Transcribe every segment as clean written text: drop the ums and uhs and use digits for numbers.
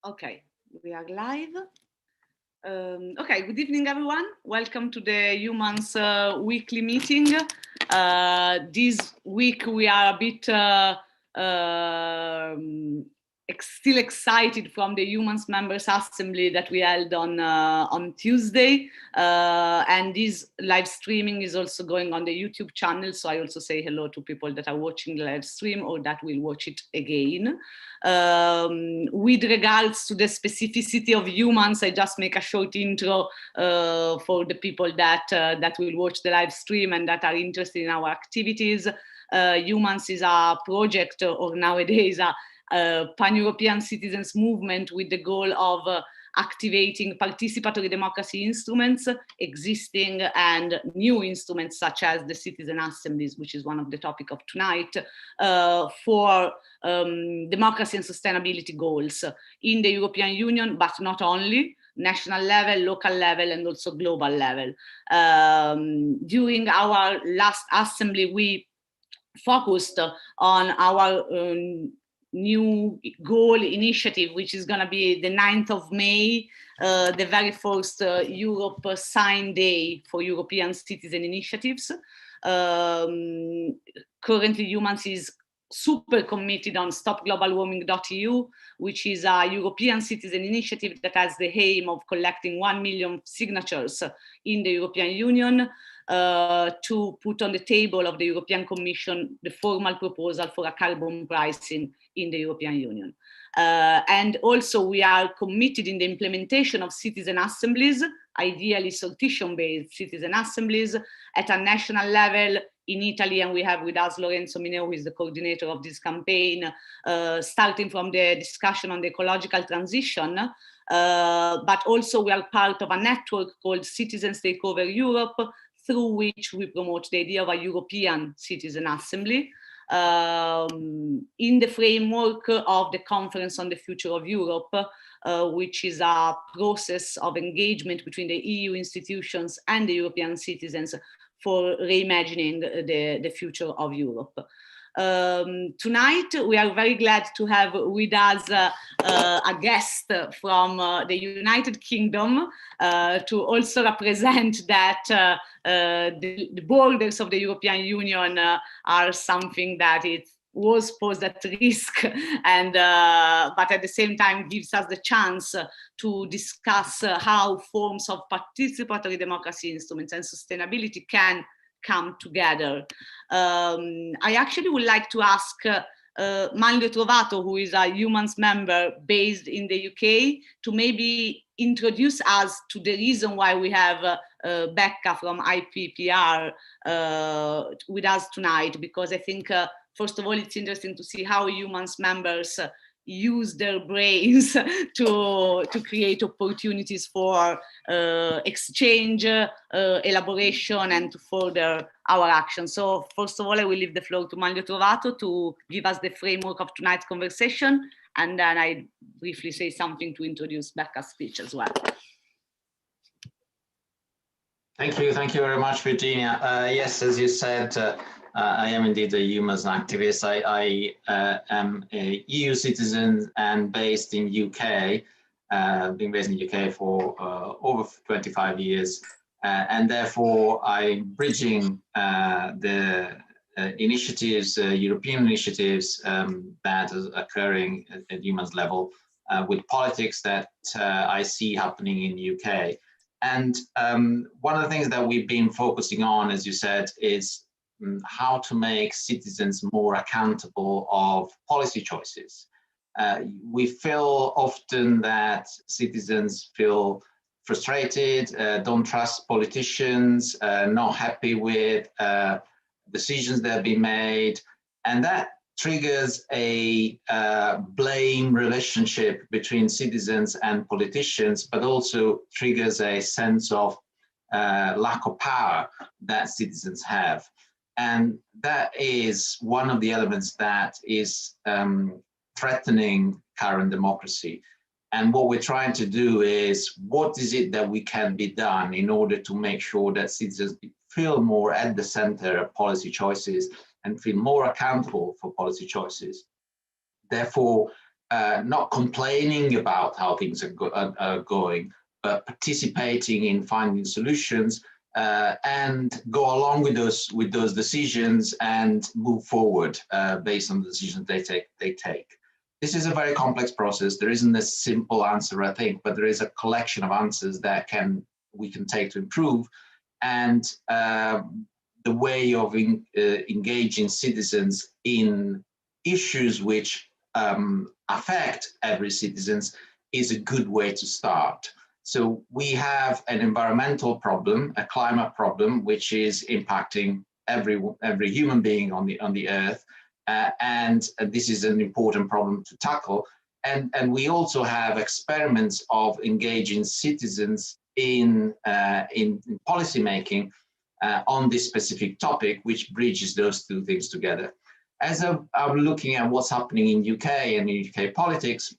Okay, we are live. Okay, good evening, everyone. Welcome to the EUMANS weekly meeting. This week we are a bit still excited from the EUMANS Members Assembly that we held on Tuesday. And this live streaming is also going on the YouTube channel. So I also say hello to people that are watching the live stream or that will watch it again. With regards to the specificity of EUMANS, I just make a short intro for the people that will watch the live stream and that are interested in our activities. EUMANS is a project, or nowadays a pan-European citizens movement with the goal of activating participatory democracy instruments, existing and new instruments such as the citizen assemblies, which is one of the topics of tonight, for democracy and sustainability goals in the European Union, but not only, national level, local level, and also global level. During our last assembly, we focused on our new goal initiative, which is going to be the 9th of May, the very first Europe Sign Day for European citizen initiatives. Currently, EUMANS is super committed on stopglobalwarming.eu, which is a European citizen initiative that has the aim of collecting 1 million signatures in the European Union to put on the table of the European Commission the formal proposal for a carbon pricing in the European Union. And also we are committed in the implementation of citizen assemblies, ideally sortition-based citizen assemblies at a national level in Italy, and we have with us Lorenzo Mineo, who is the coordinator of this campaign, starting from the discussion on the ecological transition, but also we are part of a network called Citizens Take Over Europe, through which we promote the idea of a European Citizen Assembly in the framework of the Conference on the Future of Europe, which is a process of engagement between the EU institutions and the European citizens for reimagining the future of Europe. Tonight, we are very glad to have with us a guest from the United Kingdom to also represent that the borders of the European Union are something that it was posed at risk, and but at the same time gives us the chance to discuss how forms of participatory democracy instruments and sustainability can come together. I actually would like to ask Manlio Trovato, who is a EUMANS member based in the UK, to maybe introduce us to the reason why we have Becca from IPPR with us tonight, because I think first of all, it's interesting to see how EUMANS members use their brains to create opportunities for exchange, elaboration, and to further our action. So first of all, I will leave the floor to Manlio Trovato to give us the framework of tonight's conversation, and then I briefly say something to introduce Becca's speech as well. Thank you very much, Virginia. Yes, as you said, I am indeed a EUMANS activist. I am a EU citizen and based in UK, been based in UK for over 25 years. And therefore I'm bridging the initiatives, European initiatives that are occurring at EUMANS level with politics that I see happening in UK. And one of the things that we've been focusing on, as you said, is how to make citizens more accountable of policy choices. We feel often that citizens feel frustrated, don't trust politicians, not happy with decisions that have been made, and that triggers a blame relationship between citizens and politicians, but also triggers a sense of lack of power that citizens have. And that is one of the elements that is threatening current democracy. And what we're trying to do is, what is it that we can be done in order to make sure that citizens feel more at the center of policy choices and feel more accountable for policy choices. Therefore, not complaining about how things are going, but participating in finding solutions and go along with those decisions and move forward based on the decisions they take. This is a very complex process. There isn't a simple answer, I think, but there is a collection of answers that we can take to improve. And the way of engaging citizens in issues which affect every citizen is a good way to start. So we have an environmental problem, a climate problem, which is impacting every human being on the earth. And this is an important problem to tackle. And we also have experiments of engaging citizens in policy making on this specific topic, which bridges those two things together. As I'm looking at what's happening in UK and in UK politics,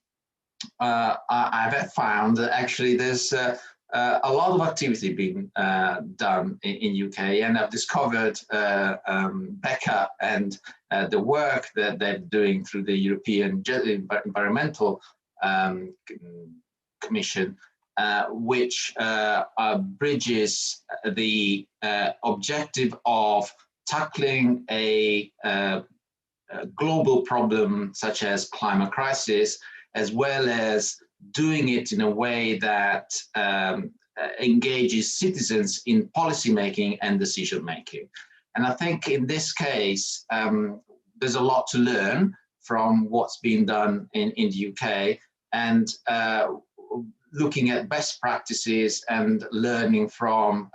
I've found that actually there's a lot of activity being done in UK, and I've discovered Becca and the work that they're doing through the European Environmental Commission, which bridges the objective of tackling a global problem such as climate crisis, as well as doing it in a way that engages citizens in policy making and decision making. And I think in this case, there's a lot to learn from what's been done in the UK, and looking at best practices and learning from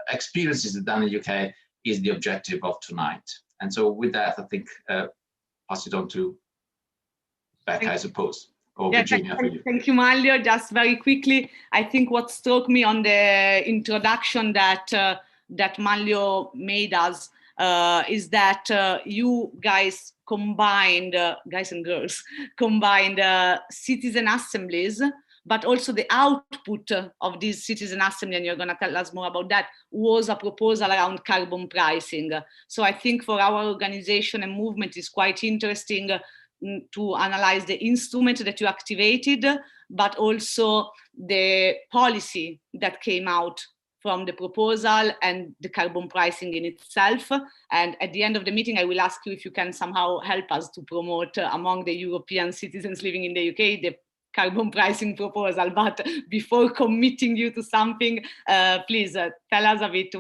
experiences done in the UK is the objective of tonight. And so with that, I think pass it on to Becca, I suppose, or Virginia for you. Thank you, Maglio. Just very quickly, I think what struck me on the introduction that Maglio made us is that you guys combined, guys and girls, combined citizen assemblies, but also the output of this citizen assembly, and you're going to tell us more about that, was a proposal around carbon pricing. So I think for our organization and movement is quite interesting to analyze the instrument that you activated, but also the policy that came out from the proposal and the carbon pricing in itself. And at the end of the meeting, I will ask you if you can somehow help us to promote among the European citizens living in the UK, the carbon pricing proposal. But before committing you to something, please tell us a bit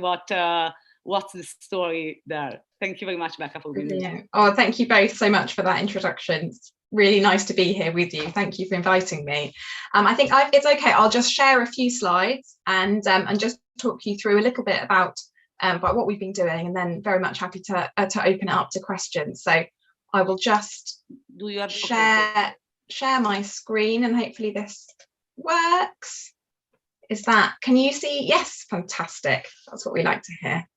what's the story there. Thank you very much, Becca, for being here. Oh, thank you both so much for that introduction. It's really nice to be here with you. Thank you for inviting me. I think it's okay. I'll just share a few slides and just talk you through a little bit about what we've been doing, and then very much happy to open it up to questions. So I will just share my screen, and hopefully this works. Can you see? Yes, fantastic. That's what we like to hear.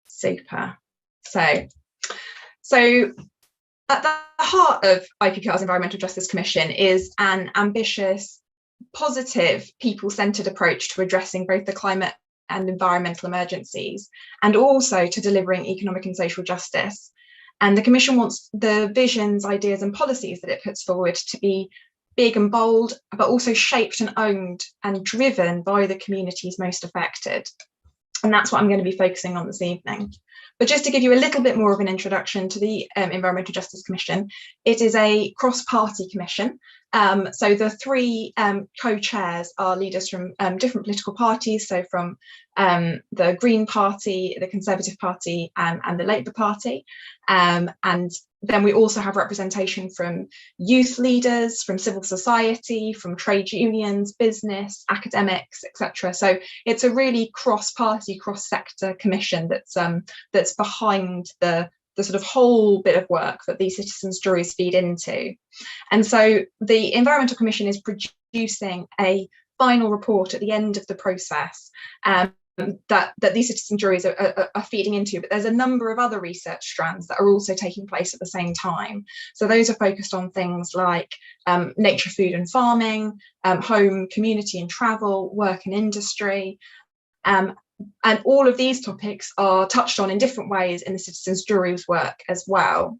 Super. So at the heart of IPPR's Environmental Justice Commission is an ambitious, positive, people-centred approach to addressing both the climate and environmental emergencies, and also to delivering economic and social justice. And the Commission wants the visions, ideas and policies that it puts forward to be big and bold, but also shaped and owned and driven by the communities most affected. And that's what I'm going to be focusing on this evening. But just to give you a little bit more of an introduction to the Environmental Justice Commission, it is a cross-party commission. So the three co-chairs are leaders from different political parties, so from the Green Party, the Conservative Party and the Labour Party. And then we also have representation from youth leaders, from civil society, from trade unions, business, academics, etc. So it's a really cross-party, cross-sector commission that's behind the sort of whole bit of work that these citizens' juries feed into. And so the Environmental Commission is producing a final report at the end of the process that these citizen juries are feeding into, but there's a number of other research strands that are also taking place at the same time. So those are focused on things like nature, food and farming, home, community and travel, work and industry. And all of these topics are touched on in different ways in the citizens' juries work as well.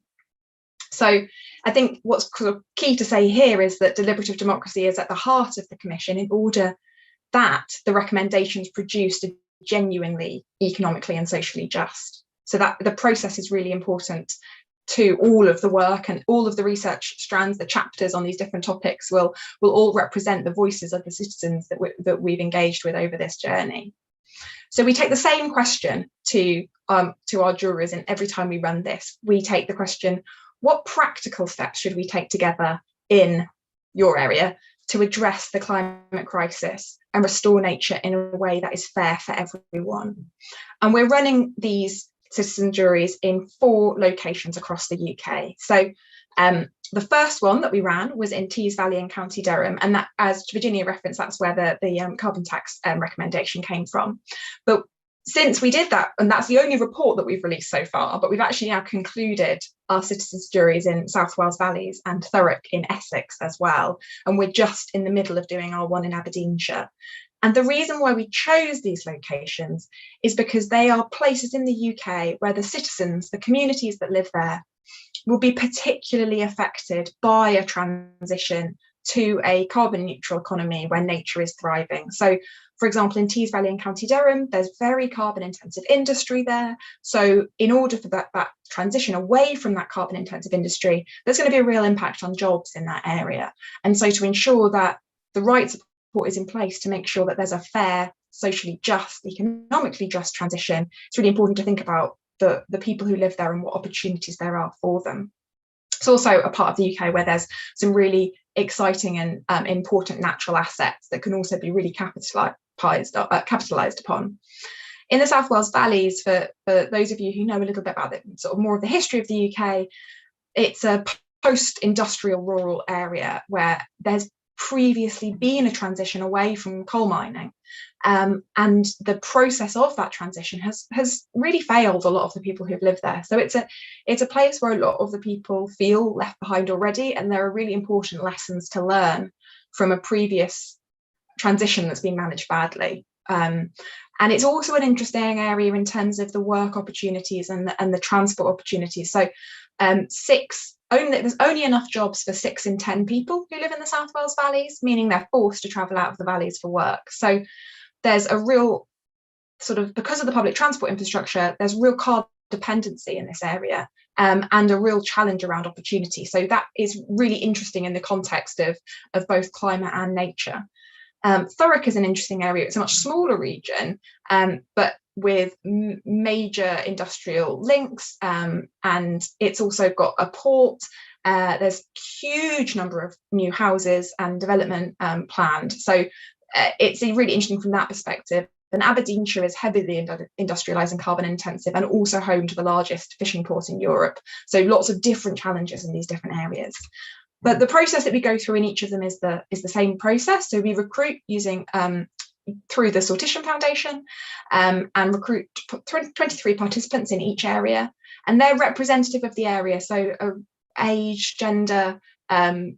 So I think what's sort of key to say here is that deliberative democracy is at the heart of the Commission in order that the recommendations produced are genuinely economically and socially just. So that the process is really important to all of the work, and all of the research strands, the chapters on these different topics will all represent the voices of the citizens that we've engaged with over this journey. So we take the same question to our jurors, and every time we run this, we take the question, what practical steps should we take together in your area to address the climate crisis and restore nature in a way that is fair for everyone? And we're running these citizen juries in 4 locations across the UK. So the first one that we ran was in Tees Valley and County Durham, and that, as Virginia referenced, that's where the carbon tax recommendation came from. But since we did that, and that's the only report that we've released so far, but we've actually now concluded our citizens juries in South Wales Valleys and Thurrock in Essex as well. And we're just in the middle of doing our one in Aberdeenshire. And the reason why we chose these locations is because they are places in the UK where the citizens, the communities that live there, will be particularly affected by a transition to a carbon neutral economy where nature is thriving. So, for example, in Tees Valley and County Durham, there's very carbon intensive industry there. So in order for that transition away from that carbon intensive industry, there's going to be a real impact on jobs in that area. And so to ensure that the right support is in place to make sure that there's a fair, socially just, economically just transition, it's really important to think about the people who live there and what opportunities there are for them. It's also a part of the UK where there's some really exciting and important natural assets that can also be really capitalised upon. In the South Wales Valleys, for those of you who know a little bit about it, sort of more of the history of the UK, it's a post-industrial rural area where there's previously been a transition away from coal mining. And the process of that transition has really failed a lot of the people who've lived there. So it's a place where a lot of the people feel left behind already, and there are really important lessons to learn from a previous transition that's been managed badly. And it's also an interesting area in terms of the work opportunities and the transport opportunities. So there's only enough jobs for 6 in 10 people who live in the South Wales Valleys, meaning they're forced to travel out of the valleys for work. So there's a real sort of, because of the public transport infrastructure, there's real car dependency in this area, and a real challenge around opportunity. So that is really interesting in the context of both climate and nature. Thurrock is an interesting area. It's a much smaller region, but with major industrial links, and it's also got a port. There's a huge number of new houses and development planned. So it's really interesting from that perspective. And Aberdeenshire is heavily industrialised and carbon intensive, and also home to the largest fishing port in Europe. So lots of different challenges in these different areas. But the process that we go through in each of them is the same process. So we recruit using through the Sortition Foundation, and recruit 23 participants in each area, and they're representative of the area. So age, gender,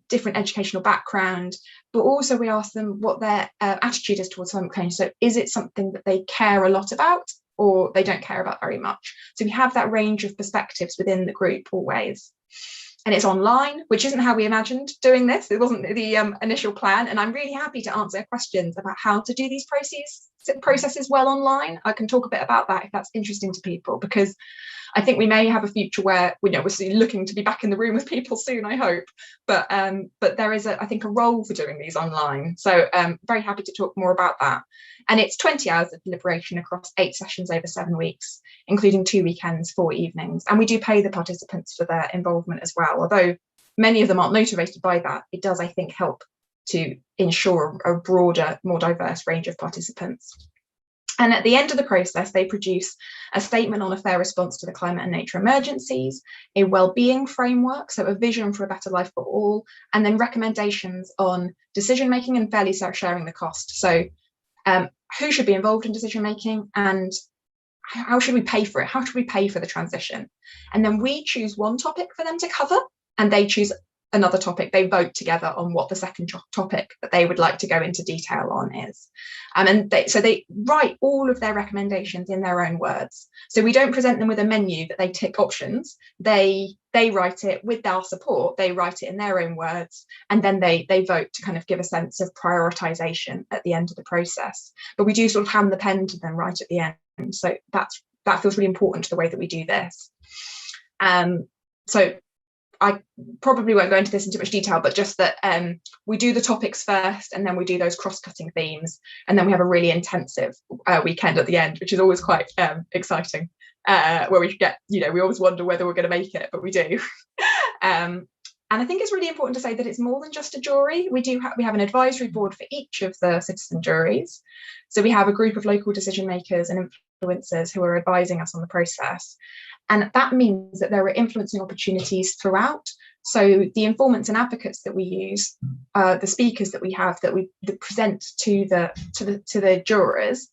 different educational background, but also we ask them what their attitude is towards climate change. So is it something that they care a lot about, or they don't care about very much? So we have that range of perspectives within the group always. And it's online, which isn't how we imagined doing this. It wasn't the initial plan. And I'm really happy to answer questions about how to do these processes well online. I can talk a bit about that if that's interesting to people, because I think we may have a future where we're looking to be back in the room with people soon, I hope. But there is, I think, a role for doing these online. So very happy to talk more about that. And it's 20 hours of deliberation across 8 sessions over 7 weeks, including 2 weekends, 4 evenings. And we do pay the participants for their involvement as well. Although many of them aren't motivated by that, it does, I think, help to ensure a broader, more diverse range of participants. And at the end of the process, they produce a statement on a fair response to the climate and nature emergencies, a well-being framework, so a vision for a better life for all, and then recommendations on decision-making and fairly sharing the cost. So who should be involved in decision-making, and how should we pay for it? How should we pay for the transition? And then we choose one topic for them to cover, and they choose another topic, they vote together on what the second topic that they would like to go into detail on is. So they write all of their recommendations in their own words. So we don't present them with a menu that they tick options. They write it with our support, they write it in their own words, and then they vote to kind of give a sense of prioritization at the end of the process. But we do sort of hand the pen to them right at the end. So that feels really important to the way that we do this. So I probably won't go into this in too much detail, but just that we do the topics first, and then we do those cross-cutting themes, and then we have a really intensive weekend at the end, which is always quite exciting, where we get, we always wonder whether we're going to make it, but we do. And I think it's really important to say that it's more than just a jury. We have an advisory board for each of the citizen juries. So we have a group of local decision makers and influencers who are advising us on the process. And that means that there are influencing opportunities throughout. So the informants and advocates that we use, the speakers that we have that present to the jurors,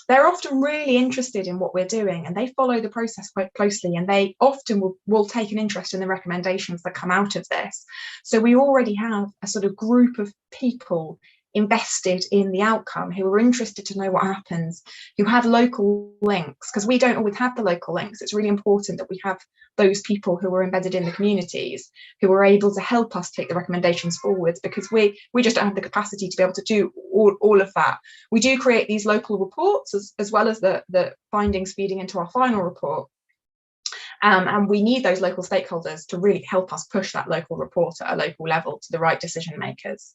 they're often really interested in what we're doing, and they follow the process quite closely, and they often will take an interest in the recommendations that come out of this. So we already have a sort of group of people invested in the outcome, who are interested to know what happens, who have local links, because we don't always have the local links. It's really important that we have those people who are embedded in the communities, who are able to help us take the recommendations forwards, because we just don't have the capacity to be able to do all of that. We do create these local reports as well as the findings feeding into our final report. And we need those local stakeholders to really help us push that local report at a local level to the right decision makers.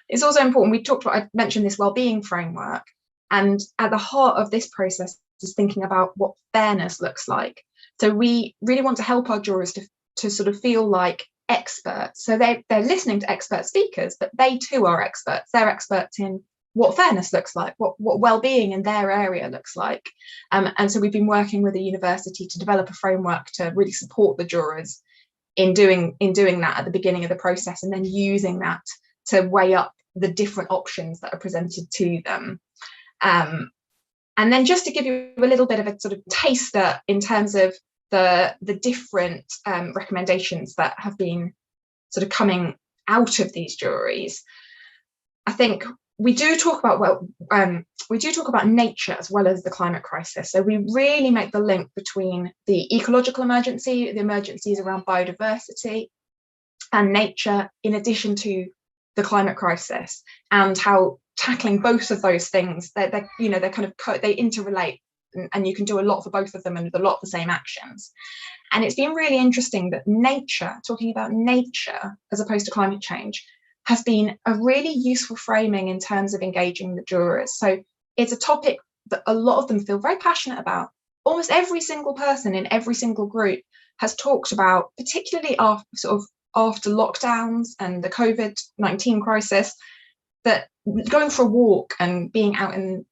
It's also important, I mentioned this wellbeing framework, and at the heart of this process is thinking about what fairness looks like. So we really want to help our jurors to sort of feel like experts. So they're listening to expert speakers, but they too are experts. They're experts in what fairness looks like, what well-being in their area looks like. And so we've been working with a university to develop a framework to really support the jurors in doing that at the beginning of the process, and then using that to weigh up the different options that are presented to them. And then just to give you a little bit of a sort of taster in terms of the different recommendations that have been sort of coming out of these juries, I think we do talk about nature as well as the climate crisis. So we really make the link between the ecological emergency, the emergencies around biodiversity and nature, in addition to the climate crisis, and how tackling both of those things, they interrelate, and you can do a lot for both of them and with a lot of the same actions. And it's been really interesting that nature, talking about nature as opposed to climate change, has been a really useful framing in terms of engaging the jurors. So it's a topic that a lot of them feel very passionate about. Almost every single person in every single group has talked about, particularly after lockdowns and the COVID-19 crisis, that going for a walk and being out in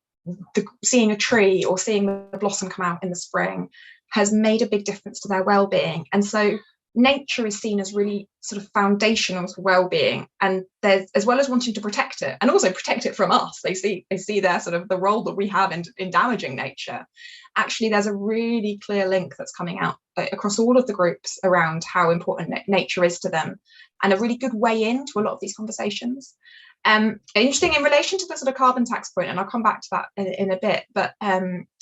seeing a tree or seeing the blossom come out in the spring has made a big difference to their well-being. And so nature is seen as really sort of foundational to well-being, and there's, as well as wanting to protect it and also protect it from us, they see their sort of the role that we have in damaging nature. Actually, there's a really clear link that's coming out across all of the groups around how important nature is to them, and a really good way into a lot of these conversations. Interesting in relation to the sort of carbon tax point, and I'll come back to that in a bit, but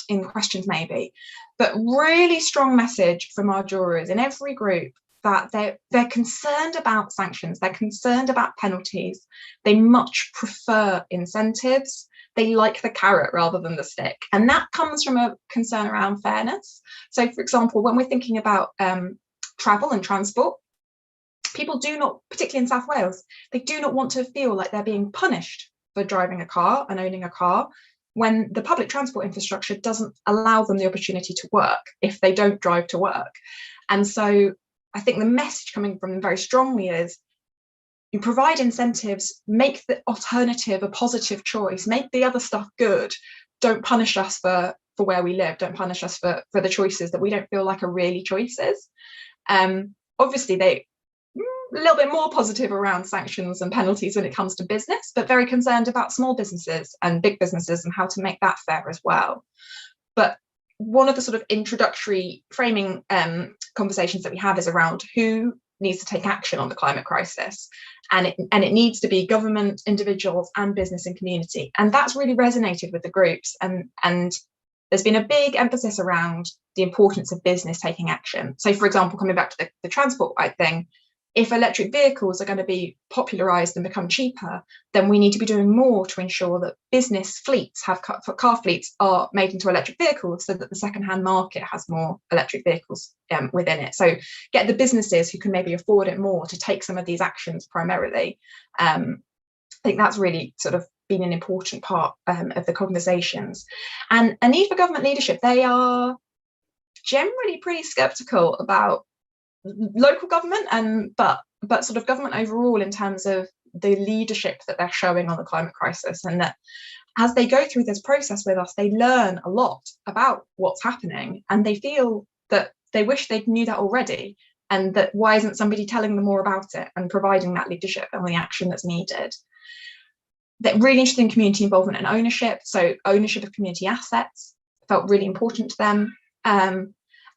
in questions maybe, but really strong message from our jurors in every group that they're concerned about sanctions, they're concerned about penalties, they much prefer incentives, they like the carrot rather than the stick, and that comes from a concern around fairness. So for example, when we're thinking about travel and transport, people do not, particularly in South Wales, they do not want to feel like they're being punished for driving a car and owning a car when the public transport infrastructure doesn't allow them the opportunity to work if they don't drive to work. And so I think the message coming from them very strongly is, you provide incentives, make the alternative a positive choice, make the other stuff good, don't punish us for where we live, don't punish us for the choices that we don't feel like are really choices. Obviously they a little bit more positive around sanctions and penalties when it comes to business, but very concerned about small businesses and big businesses and how to make that fair as well. But one of the sort of introductory framing conversations that we have is around who needs to take action on the climate crisis, and it needs to be government, individuals, and business and community. And that's really resonated with the groups, and there's been a big emphasis around the importance of business taking action. So, for example, coming back to the transport bike thing, if electric vehicles are going to be popularised and become cheaper, then we need to be doing more to ensure that business fleets car fleets are made into electric vehicles, so that the second-hand market has more electric vehicles within it. So get the businesses who can maybe afford it more to take some of these actions primarily. I think that's really sort of been an important part of the conversations. And a need for government leadership. They are generally pretty sceptical about local government, but sort of government overall in terms of the leadership that they're showing on the climate crisis, and that as they go through this process with us, they learn a lot about what's happening, and they feel that they wish they knew that already, and that why isn't somebody telling them more about it and providing that leadership and the action that's needed. They're really interested in community involvement and ownership, so ownership of community assets felt really important to them.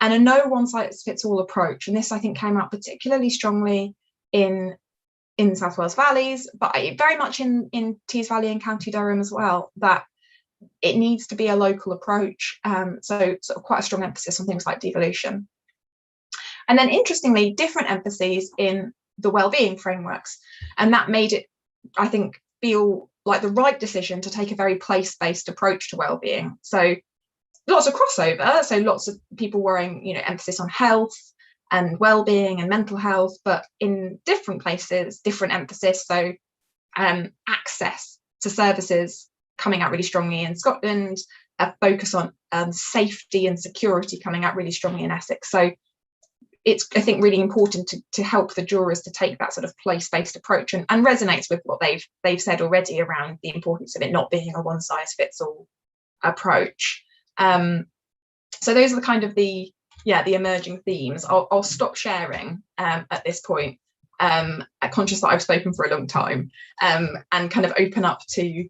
And a no one-size-fits-all approach. And this, I think, came out particularly strongly in South Wales Valleys, but very much in Tees Valley and County Durham as well, that it needs to be a local approach. So sort of quite a strong emphasis on things like devolution. And then, interestingly, different emphases in the wellbeing frameworks. And that made it, I think, feel like the right decision to take a very place-based approach to wellbeing. So lots of crossover, so lots of people wearing, emphasis on health and well-being and mental health, but in different places, different emphasis. So access to services coming out really strongly in Scotland, a focus on safety and security coming out really strongly in Essex. So it's, I think, really important to help the jurors to take that sort of place-based approach, and resonates with what they've said already around the importance of it not being a one-size-fits-all approach. So those are the kind of the emerging themes. I'll stop sharing at this point. I'm conscious that I've spoken for a long time, and kind of open up to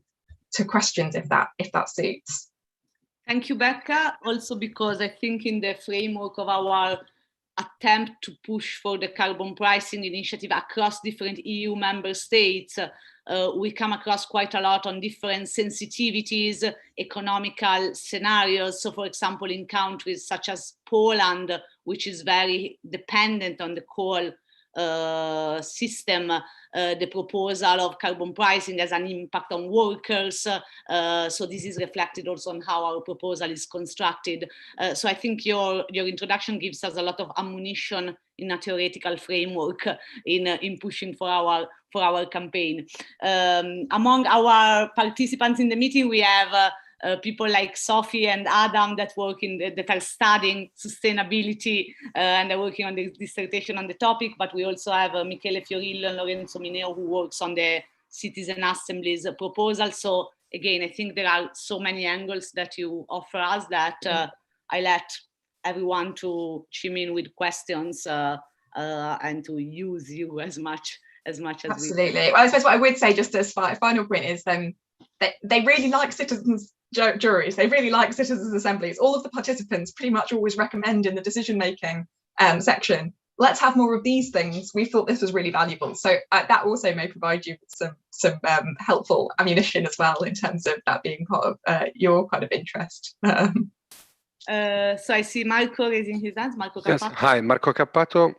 questions if that suits. Thank you, Becca. Also because I think in the framework of our attempt to push for the carbon pricing initiative across different EU member states, we come across quite a lot on different sensitivities, economical scenarios. So, for example, in countries such as Poland, which is very dependent on the coal system, the proposal of carbon pricing has an impact on workers. So this is reflected also on how our proposal is constructed. So I think your introduction gives us a lot of ammunition in a theoretical framework in pushing for our campaign. Among our participants in the meeting, we have people like Sophie and Adam that that are studying sustainability and are working on the dissertation on the topic. But we also have Michele Fiorillo and Lorenzo Mineo, who works on the citizen assemblies proposal. So again, I think there are so many angles that you offer us that I let everyone to chime in with questions and to use you as much as absolutely. Well, I suppose what I would say, just as a final point, is they really like citizens juries. They really like citizens assemblies. All of the participants pretty much always recommend in the decision making section, let's have more of these things. We thought this was really valuable. So that also may provide you with some helpful ammunition as well, in terms of that being part of your kind of interest. So I see Marco raising his hands. Marco Cappato. Yes, hi, Marco Cappato.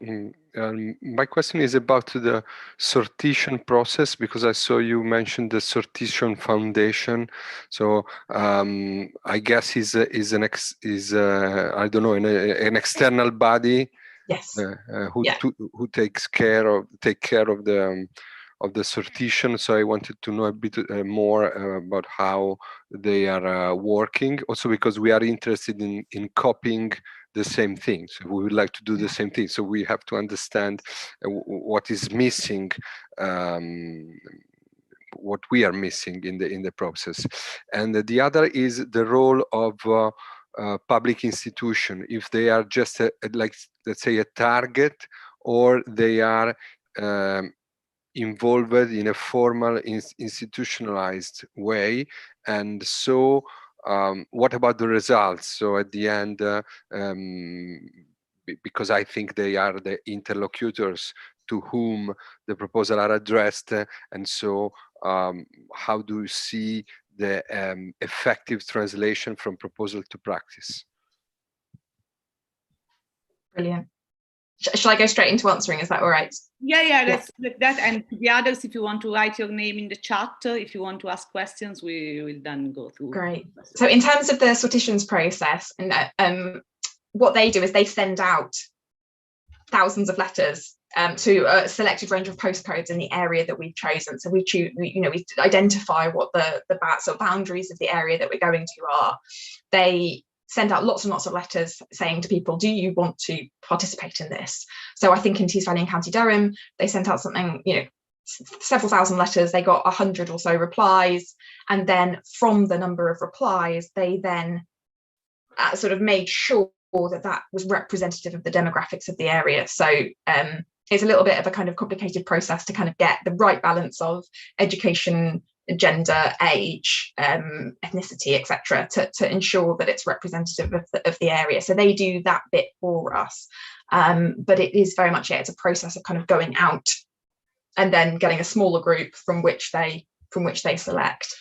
My question is about the sortition process, because I saw you mentioned the sortition foundation. So I guess is I don't know, an external body. Yes. Who takes care of the sortition. So I wanted to know a bit more about how they are working. Also, because we are interested in copying the same thing. So we would like to do the same thing. So we have to understand what is missing, what we are missing in the process. And the other is the role of public institution, if they are just like, let's say, a target, or they are involved in a formal institutionalized way. And so what about the results? So at the end, because I think they are the interlocutors to whom the proposal are addressed. And so how do you see the effective translation from proposal to practice? Brilliant. Shall I go straight into answering? Is that all right? Yeah, let's do that. And the others, if you want to write your name in the chat, if you want to ask questions, we will then go through. Great. So in terms of the statisticians process, and what they do is they send out thousands of letters to a selected range of postcodes in the area that we've chosen. So we choose, we identify what the sort of boundaries of the area that we're going to are. They send out lots and lots of letters saying to people, do you want to participate in this? So I think in Tees Valley and County Durham, they sent out something, several thousand letters. They got 100 or so replies. And then from the number of replies, they then sort of made sure that was representative of the demographics of the area. So it's a little bit of a kind of complicated process to kind of get the right balance of education, gender, age, ethnicity, etc., to ensure that it's representative of the area. So they do that bit for us, but it is very much it's a process of kind of going out and then getting a smaller group from which they select.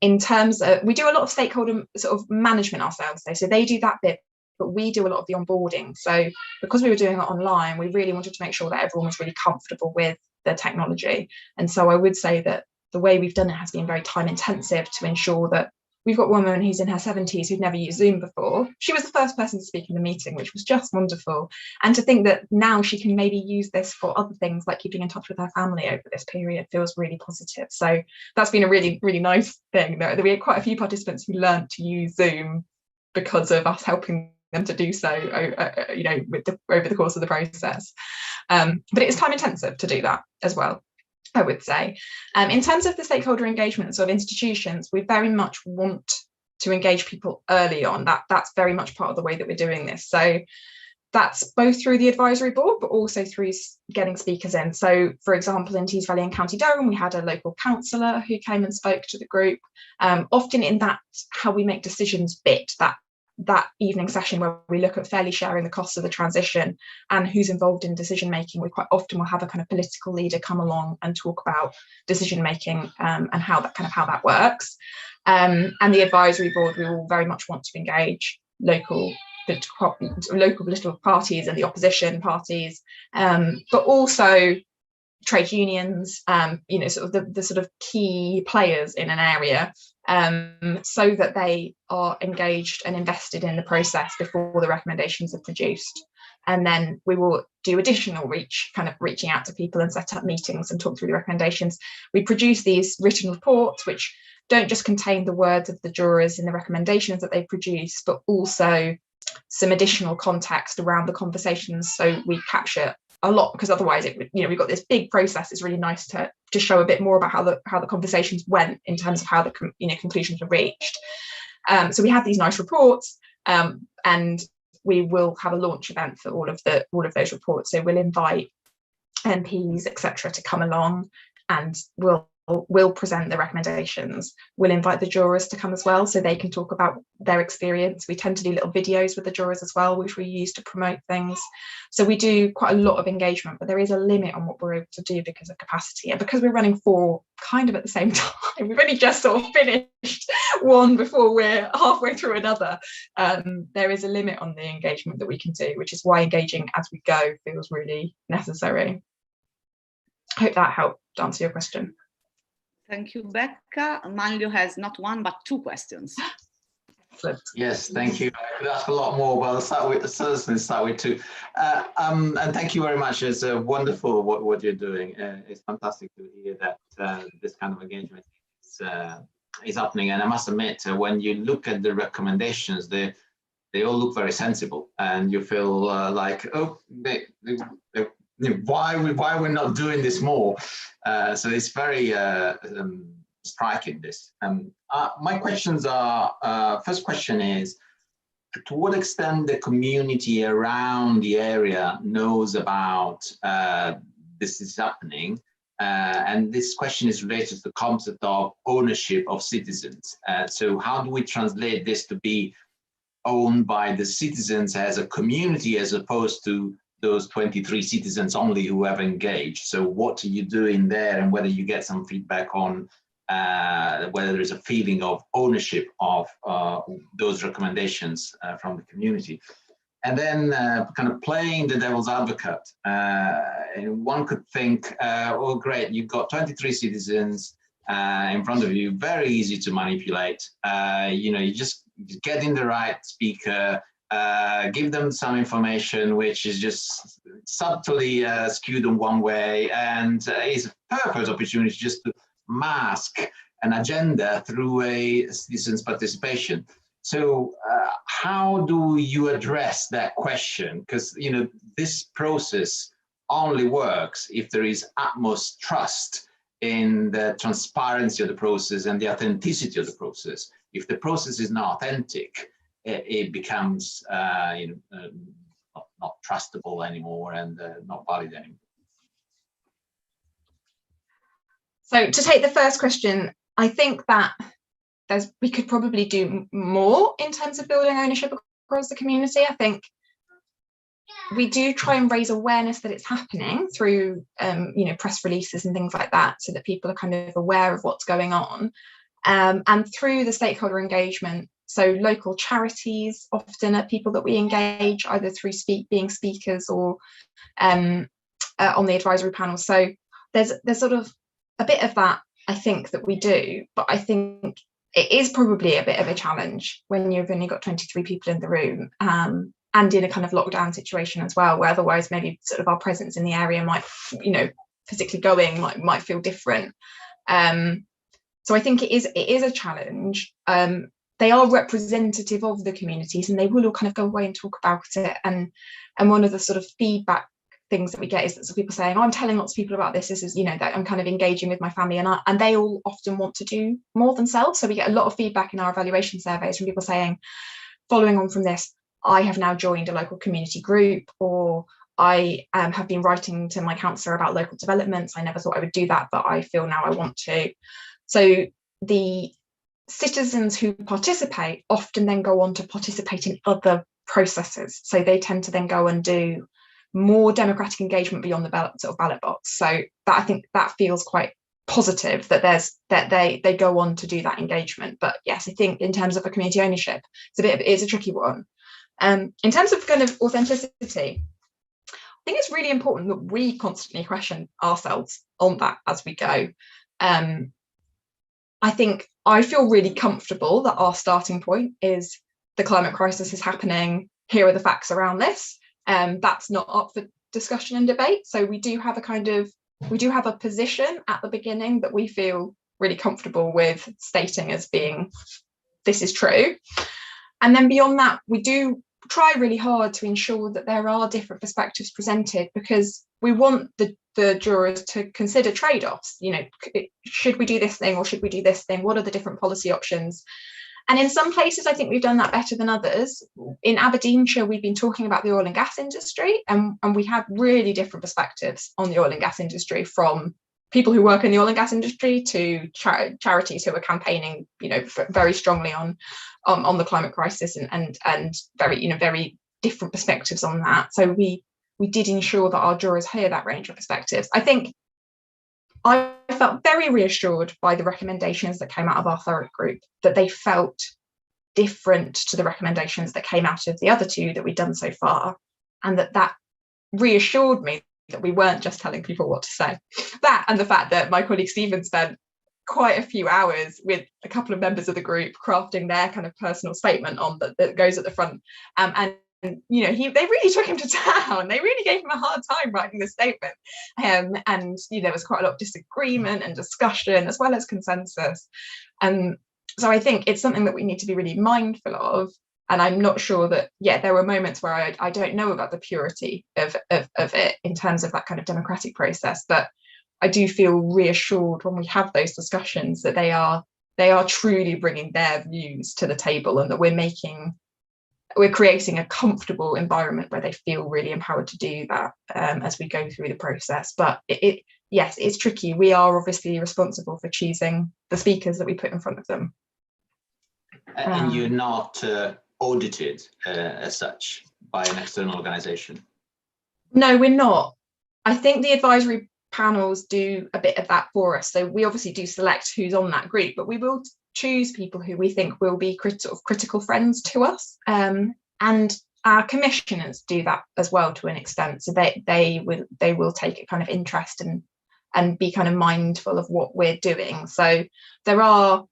In terms of, we do a lot of stakeholder sort of management ourselves, though, so they do that bit, but we do a lot of the onboarding. So because we were doing it online, we really wanted to make sure that everyone was really comfortable with the technology. And so I would say that the way we've done it has been very time intensive to ensure that we've got a woman who's in her 70s who'd never used Zoom before. She was the first person to speak in the meeting, which was just wonderful. And to think that now she can maybe use this for other things like keeping in touch with her family over this period feels really positive. So that's been a really, really nice thing. That we had quite a few participants who learned to use Zoom because of us helping them to do so, over the course of the process. But it's time intensive to do that as well, I would say. In terms of the stakeholder engagement of institutions, we very much want to engage people early on. That's very much part of the way that we're doing this. So that's both through the advisory board, but also through getting speakers in. So, for example, in Tees Valley and County Durham, we had a local councillor who came and spoke to the group. Often in that how we make decisions bit, that evening session where we look at fairly sharing the costs of the transition and who's involved in decision making, we quite often will have a kind of political leader come along and talk about decision making and how that works. And the advisory board, we will very much want to engage local political parties and the opposition parties, but also trade unions, sort of the sort of key players in an area, so that they are engaged and invested in the process before the recommendations are produced. And then we will do additional reaching out to people and set up meetings and talk through the recommendations. We produce these written reports which don't just contain the words of the jurors in the recommendations that they produce, but also some additional context around the conversations, so we capture a lot, because otherwise we've got this big process. It's really nice to show a bit more about how the conversations went in terms of how the conclusions were reached. So we have these nice reports, and we will have a launch event for all of those reports. So we'll invite MPs, etc., to come along, and we'll present the recommendations. We'll invite the jurors to come as well, so they can talk about their experience. We tend to do little videos with the jurors as well, which we use to promote things. So we do quite a lot of engagement, but there is a limit on what we're able to do because of capacity, and because we're running 4 kind of at the same time. We've only just sort of finished one before we're halfway through another. There is a limit on the engagement that we can do, which is why engaging as we go feels really necessary. I hope that helped answer your question. Thank you, Becca. Manlio has not 1 but 2 questions. Excellent. Yes, thank you. I could ask a lot more, but I'll start with 2. And thank you very much. It's wonderful what you're doing. It's fantastic to hear that this kind of engagement is happening. And I must admit, when you look at the recommendations, they all look very sensible, and you feel like, oh, why we're not doing this more. So it's very striking, this. My questions are, first question is, to what extent the community around the area knows about this is happening? And this question is related to the concept of ownership of citizens. So how do we translate this to be owned by the citizens as a community, as opposed to those 23 citizens only who have engaged. So what are you doing there, and whether you get some feedback on whether there is a feeling of ownership of those recommendations from the community. And then kind of playing the devil's advocate, one could think, oh great, you've got 23 citizens in front of you, very easy to manipulate. You just get in the right speaker, give them some information which is just subtly skewed in one way, and is a perfect opportunity just to mask an agenda through a citizens' participation. So how do you address that question? Because this process only works if there is utmost trust in the transparency of the process and the authenticity of the process. If the process is not authentic, it becomes not trustable anymore and not valid anymore. So to take the first question, I think that we could probably do more in terms of building ownership across the community. I think we do try and raise awareness that it's happening through press releases and things like that, so that people are kind of aware of what's going on, and through the stakeholder engagement. So local charities often are people that we engage, either through being speakers or on the advisory panel. So there's sort of a bit of that, I think, that we do, but I think it is probably a bit of a challenge when you've only got 23 people in the room, and in a kind of lockdown situation as well, where otherwise maybe sort of our presence in the area might, physically going might feel different. So I think it is a challenge. They are representative of the communities, and they will all kind of go away and talk about it. And one of the sort of feedback things that we get is that some people saying, oh, I'm telling lots of people about this. This is, that I'm kind of engaging with my family, and they all often want to do more themselves. So we get a lot of feedback in our evaluation surveys from people saying, following on from this, I have now joined a local community group, or I have been writing to my counsellor about local developments. I never thought I would do that, but I feel now I want to. So the citizens who participate often then go on to participate in other processes. So they tend to then go and do more democratic engagement beyond the ballot box. So that, I think that feels quite positive, that they go on to do that engagement. But yes, I think in terms of a community ownership, it's a tricky one. In terms of kind of authenticity, I think it's really important that we constantly question ourselves on that as we go. I think I feel really comfortable that our starting point is the climate crisis is happening. Here are the facts around this. That's not up for discussion and debate. So we do have a position at the beginning that we feel really comfortable with stating as being, this is true. And then beyond that, we do try really hard to ensure that there are different perspectives presented, because we want the jurors to consider trade-offs. Should we do this thing or should we do this thing? What are the different policy options? And in some places, I think we've done that better than others. In Aberdeenshire, we've been talking about the oil and gas industry, and we have really different perspectives on the oil and gas industry, from people who work in the oil and gas industry to charities who are campaigning, very strongly on the climate crisis, and very different perspectives on that. So we did ensure that our jurors hear that range of perspectives. I think I felt very reassured by the recommendations that came out of our thorough group, that they felt different to the recommendations that came out of the other two that we'd done so far, and that reassured me that we weren't just telling people what to say. That, and the fact that my colleague Stephen spent quite a few hours with a couple of members of the group crafting their kind of personal statement on that goes at the front, and they really took him to town. They really gave him a hard time writing the statement, and there was quite a lot of disagreement and discussion as well as consensus. So I think it's something that we need to be really mindful of. And I'm not sure that, there were moments where I don't know about the purity of it in terms of that kind of democratic process, but I do feel reassured when we have those discussions that they are truly bringing their views to the table, and that we're creating a comfortable environment where they feel really empowered to do that as we go through the process. But it's tricky. We are obviously responsible for choosing the speakers that we put in front of them. And you're not audited as such by an external organization? No, we're not. I think the advisory panels do a bit of that for us. So we obviously do select who's on that group, but we will choose people who we think will be critical friends to us. And our commissioners do that as well to an extent. So they will take a kind of interest and be kind of mindful of what we're doing. So there are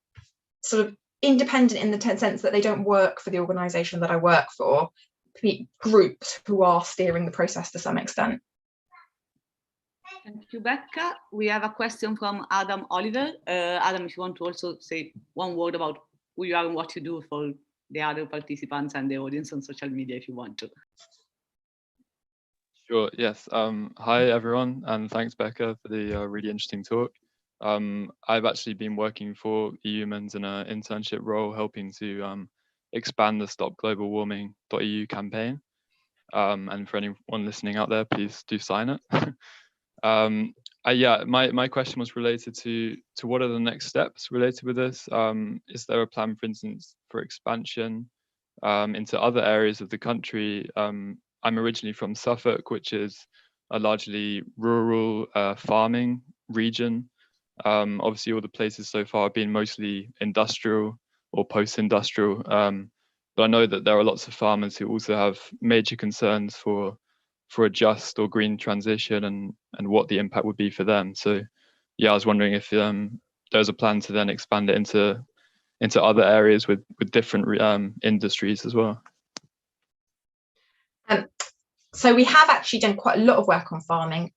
sort of independent in the sense that they don't work for the organisation that I work for, groups who are steering the process to some extent. Thank you, Becca. We have a question from Adam Oliver. Adam, if you want to also say one word about who you are and what you do for the other participants and the audience on social media, if you want to. Sure, yes. Hi, everyone, and thanks, Becca, for the really interesting talk. I've actually been working for EUMANS in an internship role, helping to expand the StopGlobalWarming.eu campaign. And for anyone listening out there, please do sign it. Yeah, my question was related to what are the next steps related with this? Is there a plan, for instance, for expansion into other areas of the country? I'm originally from Suffolk, which is a largely rural farming region. Obviously, all the places so far have been mostly industrial or post-industrial. But I know that there are lots of farmers who also have major concerns for a just or green transition and what the impact would be for them. So yeah, I was wondering if there's a plan to then expand it into other areas with different industries as well. So we have actually done quite a lot of work on farming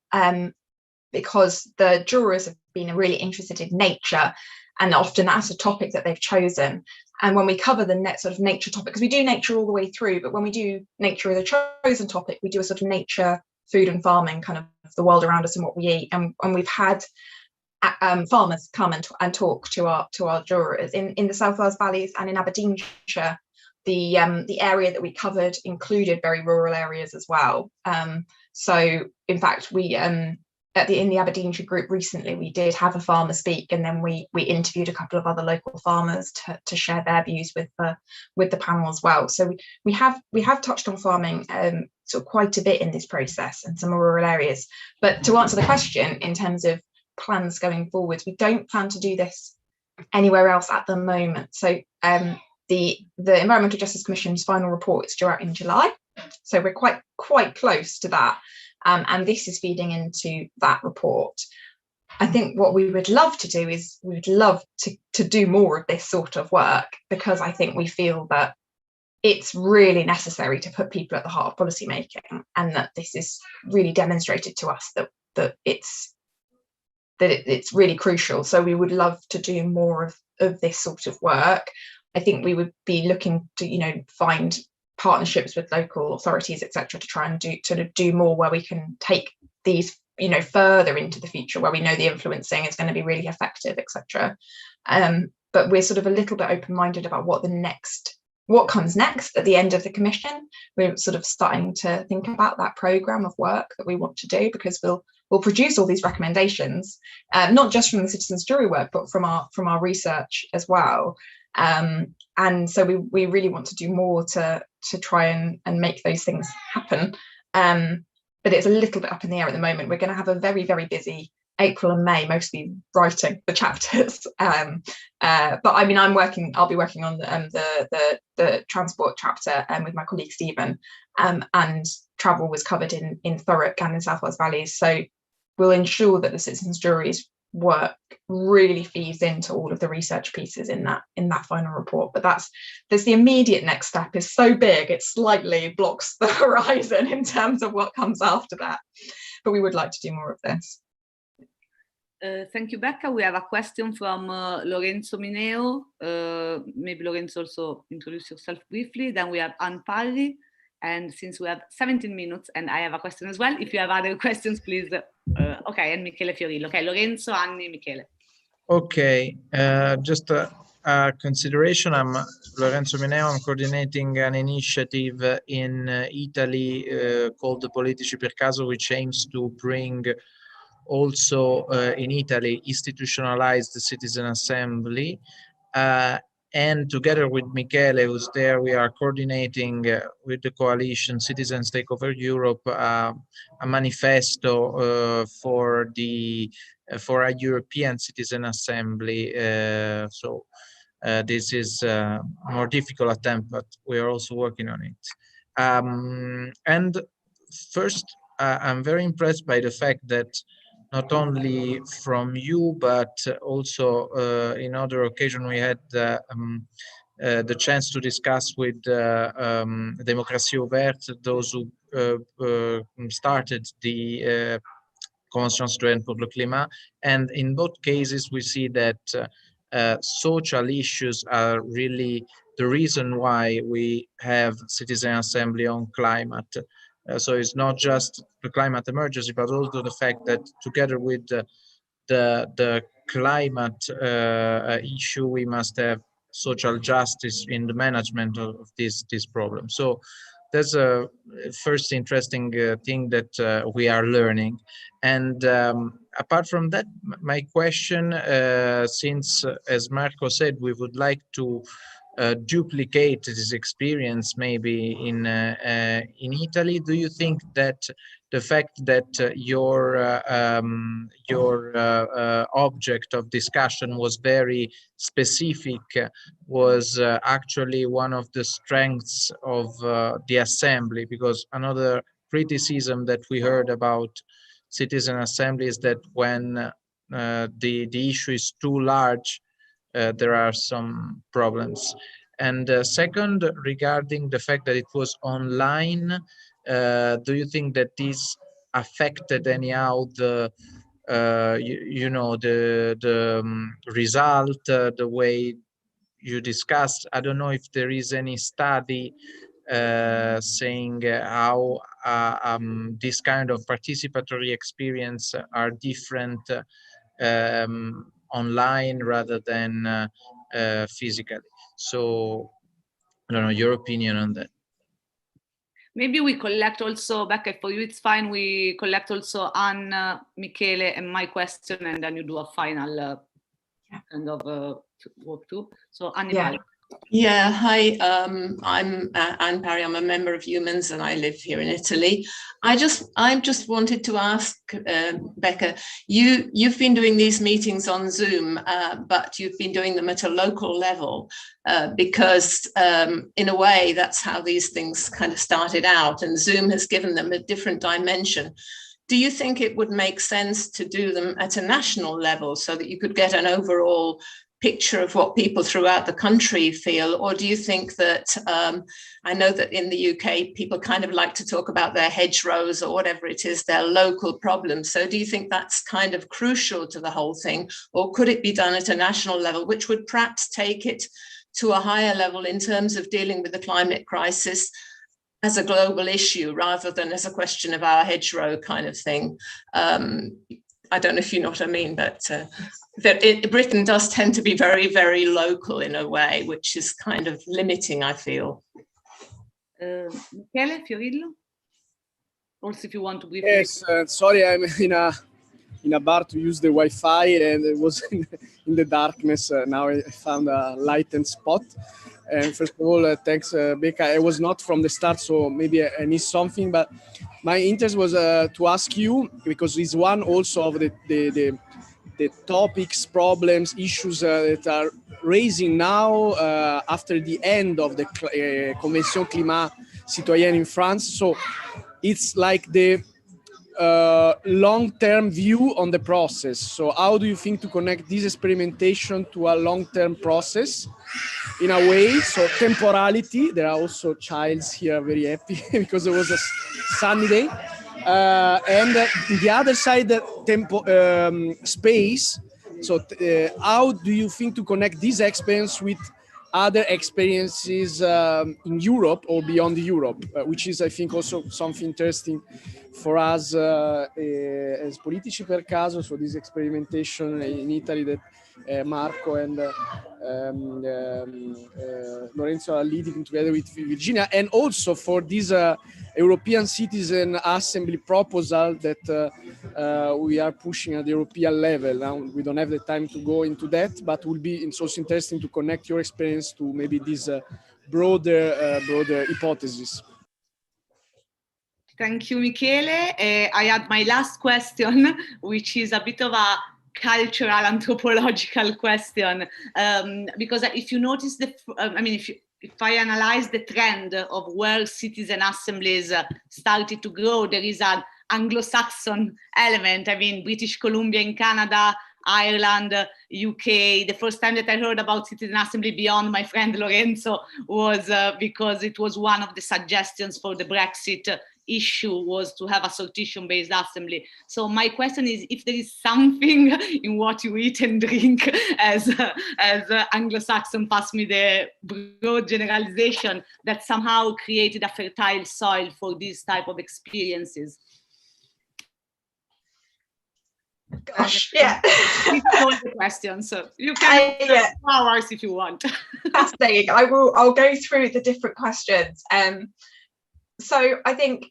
because the jurors have been really interested in nature, and often that's a topic that they've chosen. And when we cover the sort of nature topic, because we do nature all the way through, but when we do nature as a chosen topic, we do a sort of nature, food and farming, kind of the world around us and what we eat. And we've had farmers come and talk to our jurors in the South Wales Valleys and in Aberdeenshire. The area that we covered included very rural areas as well. So in fact, we in the Aberdeenshire group recently, we did have a farmer speak, and then we interviewed a couple of other local farmers to share their views with the panel as well. So we have touched on farming sort of quite a bit in this process and some rural areas. But to answer the question in terms of plans going forwards, we don't plan to do this anywhere else at the moment. So the Environmental Justice Commission's final report is due out in July, so we're quite close to that, and this is feeding into that report. I think what we would love to do is we would love to do more of this sort of work, because I think we feel that it's really necessary to put people at the heart of policy making, and that this is really demonstrated to us that it's really crucial. So we would love to do more of this sort of work. I think we would be looking to, find partnerships with local authorities, etc., to try and do more where we can take these, further into the future, where we know the influencing is going to be really effective, etc. But we're sort of a little bit open-minded about what comes next at the end of the commission. We're sort of starting to think about that programme of work that we want to do, because we'll produce all these recommendations, not just from the citizens' jury work, but from our research as well. And so we really want to do more to try and make those things happen. But it's a little bit up in the air at the moment. We're going to have a very, very busy April and May, mostly writing the chapters. But I mean, I'll be working on the transport chapter with my colleague Stephen, and travel was covered in Thurrock and in South Wales Valleys. So we'll ensure that the citizens' juries work really feeds into all of the research pieces in that final report. But there's the immediate next step is so big, it slightly blocks the horizon in terms of what comes after that. But we would like to do more of this. Thank you, Becca. We have a question from Lorenzo Mineo. Maybe Lorenzo, also introduce yourself briefly. Then we have Anne Parry. And since we have 17 minutes and I have a question as well, if you have other questions, please. Okay, and Michele Fiorillo. Okay, Lorenzo, Anni, Michele. Okay, just a consideration. I'm Lorenzo Mineo. I'm coordinating an initiative in Italy called Politici per Caso, which aims to bring also in Italy institutionalized citizen assembly. And together with Michele, who's there, we are coordinating with the coalition Citizens Take Over Europe a manifesto for a European Citizen Assembly. So this is a more difficult attempt, but we are also working on it. And first, I'm very impressed by the fact that not only from you, but also in other occasions we had the chance to discuss with Démocratie Ouverte, those who started the Convention citoyenne pour le climat. And in both cases, we see that social issues are really the reason why we have Citizen Assembly on climate. So it's not just the climate emergency, but also the fact that together with the climate issue, we must have social justice in the management of this problem. So that's a first interesting thing that we are learning. And apart from that, my question, since as Marco said, we would like to duplicate this experience maybe in Italy. Do you think that the fact that your object of discussion was very specific was actually one of the strengths of the assembly? Because another criticism that we heard about Citizen Assembly is that when the issue is too large, there are some problems. And second, regarding the fact that it was online, do you think that this affected anyhow the result, the way you discussed? I don't know if there is any study saying how this kind of participatory experience are different online rather than physically. So I don't know your opinion on that. Maybe we collect also, Becca, for you it's fine, we collect also Anne, Michele and my question, and then you do a final kind of walkthrough. So Anne, yeah, hi, I'm Anne Parry. I'm a member of EUMANS and I live here in Italy. I just wanted to ask Becca, you've been doing these meetings on Zoom, but you've been doing them at a local level because in a way that's how these things kind of started out, and Zoom has given them a different dimension. Do you think it would make sense to do them at a national level so that you could get an overall picture of what people throughout the country feel? Or do you think that, I know that in the UK, people kind of like to talk about their hedgerows or whatever it is, their local problems. So do you think that's kind of crucial to the whole thing? Or could it be done at a national level, which would perhaps take it to a higher level in terms of dealing with the climate crisis as a global issue rather than as a question of our hedgerow kind of thing? I don't know if you know what I mean, but Britain does tend to be very, very local in a way, which is kind of limiting, I feel. Michele, Fiorillo? Also, if you want to briefly. Yes, sorry, I'm in a bar to use the Wi-Fi and it was in the darkness. Now I found a lightened spot. And first of all, thanks, Becca. I was not from the start, so maybe I missed something, but my interest was to ask you, because it's one also of the topics, problems, issues that are raising now after the end of the Convention Climat Citoyenne in France. So it's like the long-term view on the process. So how do you think to connect this experimentation to a long-term process in a way? So temporality, there are also childs here very happy because it was a sunny day. And the other side, space. So how do you think to connect this experience with other experiences in Europe or beyond Europe, which is, I think, also something interesting for us as Politici per Caso. So this experimentation in Italy that Marco and Lorenzo are leading together with Virginia, and also for this European Citizen Assembly proposal that we are pushing at the European level. Now, we don't have the time to go into that, but it's also interesting to connect your experience to maybe this broader hypothesis. Thank you, Michele. I had my last question, which is a bit of a cultural anthropological question, because if you notice if I analyze the trend of where citizen assemblies started to grow, there is an Anglo-Saxon element. I mean, British Columbia in Canada, Ireland, UK. The first time that I heard about citizen assembly beyond my friend Lorenzo was because it was one of the suggestions for the Brexit issue, was to have a sortition-based assembly. So my question is, if there is something in what you eat and drink as Anglo-Saxon, pass me the broad generalization, that somehow created a fertile soil for these type of experiences. Gosh, yeah. All the questions, so you can have hours if you want. Fascinating. I'll go through the different questions. So I think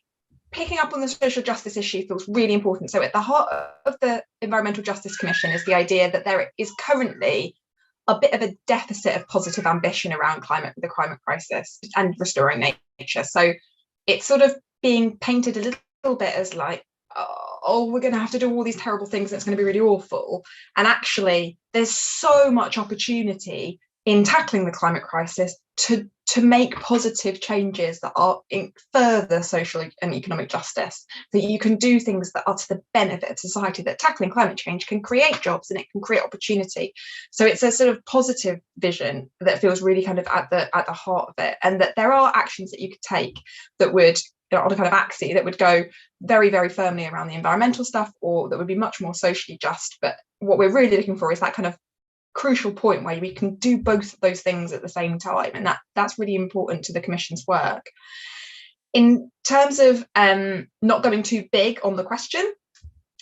picking up on the social justice issue feels really important. So at the heart of the Environmental Justice Commission is the idea that there is currently a bit of a deficit of positive ambition around the climate crisis and restoring nature. So it's sort of being painted a little bit as like, oh, we're going to have to do all these terrible things, it's going to be really awful. And actually, there's so much opportunity in tackling the climate crisis to make positive changes that are in further social and economic justice, that you can do things that are to the benefit of society, that tackling climate change can create jobs and it can create opportunity. So it's a sort of positive vision that feels really kind of at the heart of it, and that there are actions that you could take that would, on a kind of axis, that would go very, very firmly around the environmental stuff, or that would be much more socially just. But what we're really looking for is that kind of crucial point where we can do both of those things at the same time, and that's really important to the Commission's work. In terms of not going too big on the question,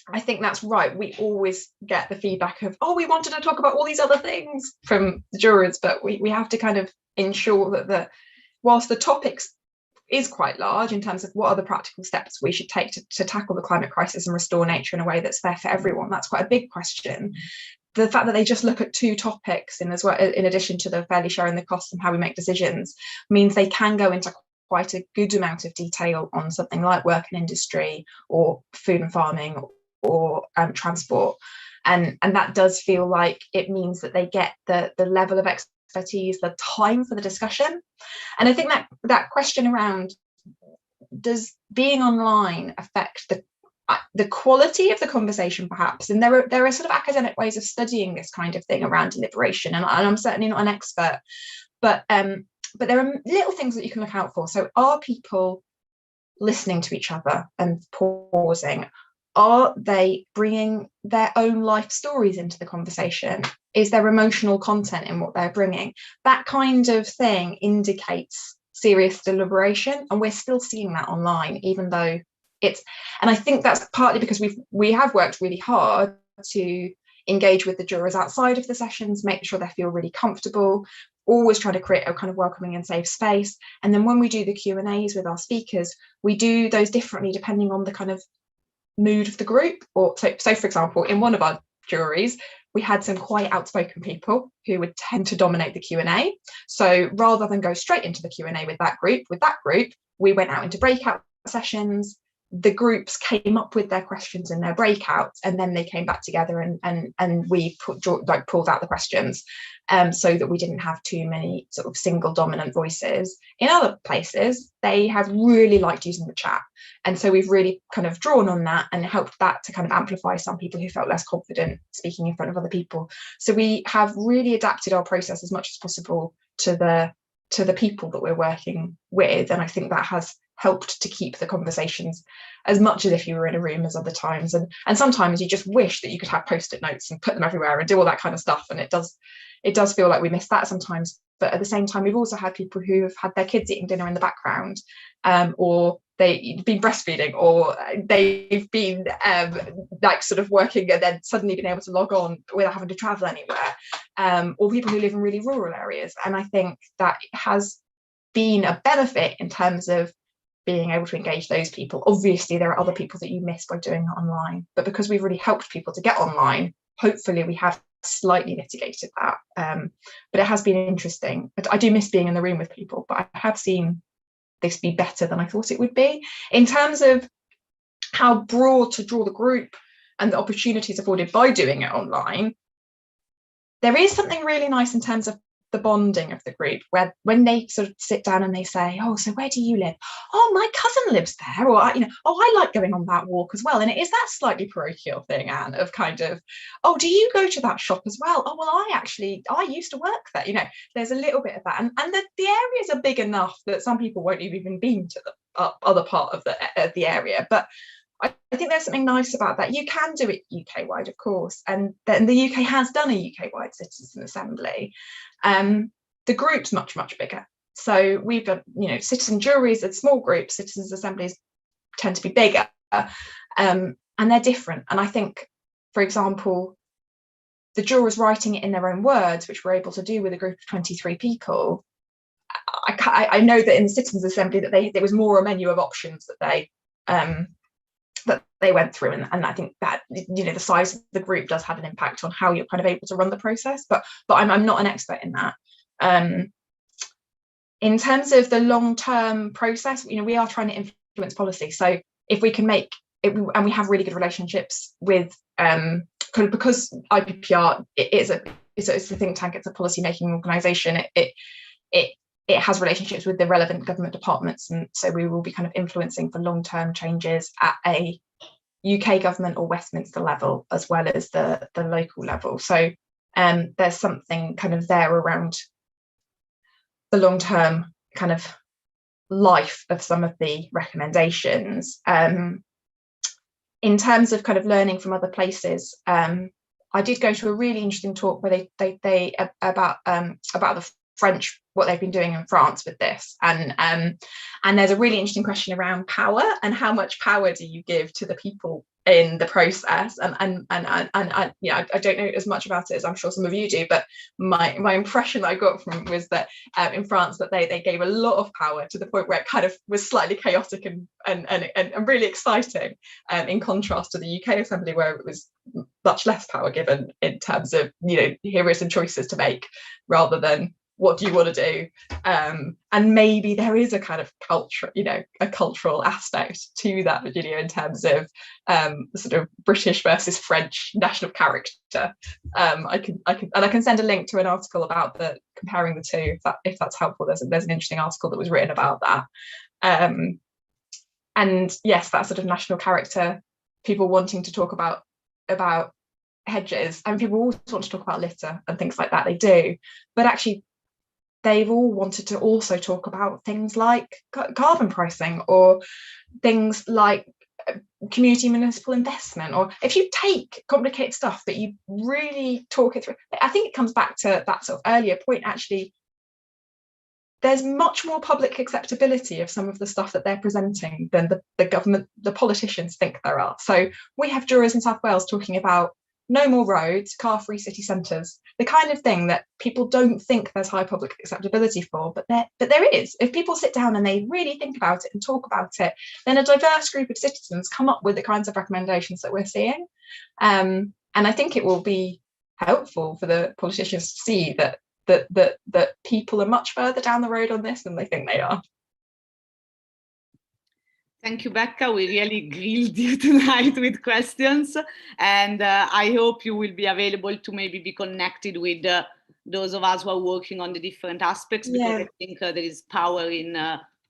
I think that's right. We always get the feedback of, oh, we wanted to talk about all these other things from the jurors, but we have to kind of ensure that whilst the topics is quite large in terms of what are the practical steps we should take to tackle the climate crisis and restore nature in a way that's fair for everyone, that's quite a big question. The fact that they just look at two topics in addition to the fairly sharing the costs and how we make decisions, means they can go into quite a good amount of detail on something like work and industry or food and farming or transport. And that does feel like it means that they get the level of expertise, the time for the discussion. And I think that question around, does being online affect the quality of the conversation, perhaps? And there are sort of academic ways of studying this kind of thing around deliberation, and I'm certainly not an expert, but there are little things that you can look out for. So are people listening to each other and pausing? Are they bringing their own life stories into the conversation? Is there emotional content in what they're bringing? That kind of thing indicates serious deliberation, and we're still seeing that online, even though and I think that's partly because we have worked really hard to engage with the jurors outside of the sessions, make sure they feel really comfortable, always try to create a kind of welcoming and safe space. And then when we do the Q&As with our speakers, we do those differently depending on the kind of mood of the group. Or so for example, in one of our juries, we had some quite outspoken people who would tend to dominate the Q&A. So rather than go straight into the Q&A with that group, we went out into breakout sessions. The groups came up with their questions in their breakouts, and then they came back together and we pulled out the questions, so that we didn't have too many sort of single dominant voices. In other places, they have really liked using the chat, and so we've really kind of drawn on that and helped that to kind of amplify some people who felt less confident speaking in front of other people. So we have really adapted our process as much as possible to the people that we're working with, and I think that has helped to keep the conversations as much as if you were in a room as other times. And sometimes you just wish that you could have post-it notes and put them everywhere and do all that kind of stuff, and it does feel like we miss that sometimes. But at the same time, we've also had people who have had their kids eating dinner in the background, or they've been breastfeeding, or they've been like sort of working and then suddenly been able to log on without having to travel anywhere, or people who live in really rural areas. And I think that has been a benefit in terms of being able to engage those people. Obviously, there are other people that you miss by doing it online, but because we've really helped people to get online, hopefully we have slightly mitigated that. But it has been interesting. I do miss being in the room with people, but I have seen this be better than I thought it would be. In terms of how broad to draw the group and the opportunities afforded by doing it online, there is something really nice in terms of the bonding of the group, where when they sort of sit down and they say, oh, so where do you live? Oh, my cousin lives there, or, you know, oh, I like going on that walk as well. And it is that slightly parochial thing, Anne, of kind of, oh, do you go to that shop as well? Oh, well, I used to work there. You know, there's a little bit of that, and the areas are big enough that some people won't have even been to the other part of the area, but I think there's something nice about that. You can do it UK-wide, of course, and then the UK has done a UK-wide citizen assembly. The group's much, much bigger. So we've got, you know, citizen juries at small groups, citizens assemblies tend to be bigger, and they're different. And I think, for example, the jurors writing it in their own words, which we're able to do with a group of 23 people, I know that in the citizens assembly that there was more a menu of options that they went through, and I think that, you know, the size of the group does have an impact on how you're kind of able to run the process, but I'm not an expert in that. In terms of the long-term process, you know, we are trying to influence policy, so if we can make it, and we have really good relationships with because IPPR it's a think tank, it's a policy making organization, it has relationships with the relevant government departments, and so we will be kind of influencing for long-term changes at a UK government or Westminster level, as well as the local level. So there's something kind of there around the long-term kind of life of some of the recommendations. In terms of kind of learning from other places, I did go to a really interesting talk where they about the French, what they've been doing in France with this, and there's a really interesting question around power and how much power do you give to the people in the process, and yeah, I don't know as much about it as I'm sure some of you do, but my impression that I got from it was that in France that they gave a lot of power to the point where it kind of was slightly chaotic and really exciting, in contrast to the UK Assembly, where it was much less power given in terms of, you know, here are some choices to make rather than what do you want to do, and maybe there is a kind of culture, you know, a cultural aspect to that video in terms of the sort of British versus French national character. I can send a link to an article about comparing the two if that's helpful. There's an interesting article that was written about that, and yes, that sort of national character, people wanting to talk about hedges, and people also want to talk about litter and things like that. They do, but actually they've all wanted to also talk about things like carbon pricing, or things like community municipal investment, or if you take complicated stuff but you really talk it through. I think it comes back to that sort of earlier point, actually. There's much more public acceptability of some of the stuff that they're presenting than the government, the politicians think there are. So we have jurors in South Wales talking about no more roads, car-free city centres, the kind of thing that people don't think there's high public acceptability for, but there is. If people sit down and they really think about it and talk about it, then a diverse group of citizens come up with the kinds of recommendations that we're seeing. And I think it will be helpful for the politicians to see that people are much further down the road on this than they think they are. Thank you, Becca. We really grilled you tonight with questions, and I hope you will be available to maybe be connected with those of us who are working on the different aspects, because I think there is power in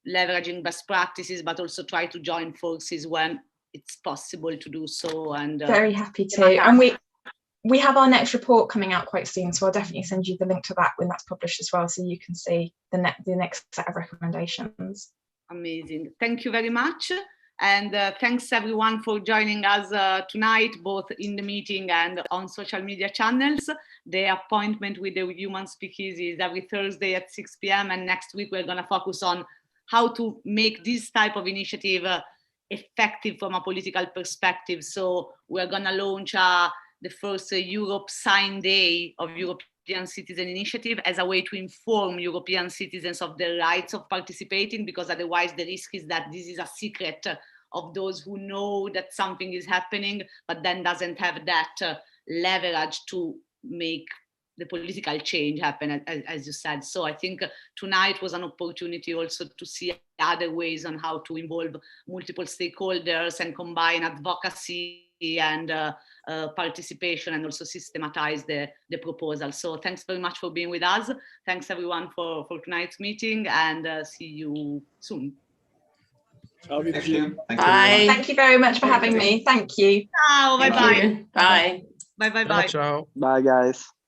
leveraging best practices, but also try to join forces when it's possible to do so. And very happy to. And we have our next report coming out quite soon, so I'll definitely send you the link to that when that's published as well, so you can see the next set of recommendations. Amazing. Thank you very much. And thanks everyone for joining us tonight, both in the meeting and on social media channels. The appointment with the EUMANS Speakeasy is every Thursday at 6 p.m. And next week, we're going to focus on how to make this type of initiative effective from a political perspective. So we're going to launch the first Europe Sign Day of European European Citizen Initiative as a way to inform European citizens of their rights of participating, because otherwise the risk is that this is a secret of those who know that something is happening, but then doesn't have that leverage to make the political change happen, as you said. So I think tonight was an opportunity also to see other ways on how to involve multiple stakeholders and combine advocacy and participation, and also systematize the proposal. So thanks very much for being with us. Thanks everyone for tonight's meeting, and see you soon. Thank you. Bye. Thank you very much for having me. Thank you. Ciao, bye-bye. Bye. Bye. Ciao. Bye, guys.